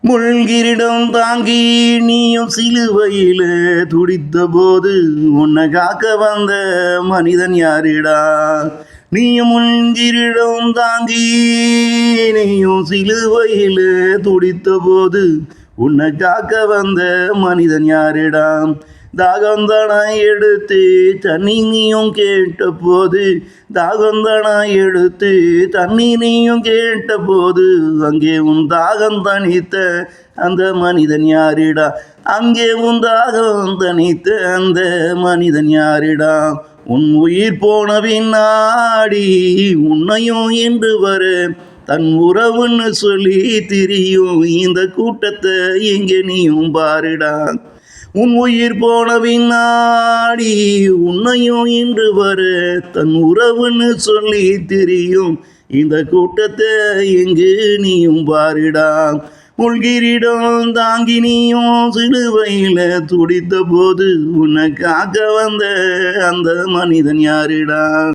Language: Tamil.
முள்கிரிடம் தாங்கி நீயும் சிலுவையில துடித்த போது உன்னை காக்க வந்த மனிதன் யாரிடா? நீயும் முள்கிரிடம் தாங்கி நீயும் சிலுவையில துடித்த போது உன்னை காக்க வந்த மனிதன் யாரிடா? தாகந்தனாய் எடுத்து தண்ணி நீயும் கேட்ட போது, தாகந்தனாய் எடுத்து தண்ணி நீயும் கேட்ட போது, அங்கே உன் தாகம் தனித்த அந்த மனிதன் யாரிடா? அங்கே உன் தாகம் தனித்த அந்த மனிதன் யாரிடா? உன் உயிர் போன பின்னாடி உன்னையும் என்று வர தன் உறவுன்னு சொல்லி திரியும் இந்த கூட்டத்தை எங்கே நீயும் பாருடா. உன் உயிர் போன பின்னாடி உன்னையும் இன்று வர தன் உறவுன்னு சொல்லி திரியும் இந்த கூட்டத்தை எங்கு நீயும் பாருடா. முள்கிரிடம் தாங்கி நீயும் சிலுவையில துடித்த போது உன்னை காக்க வந்த அந்த மனிதன் யாருடா?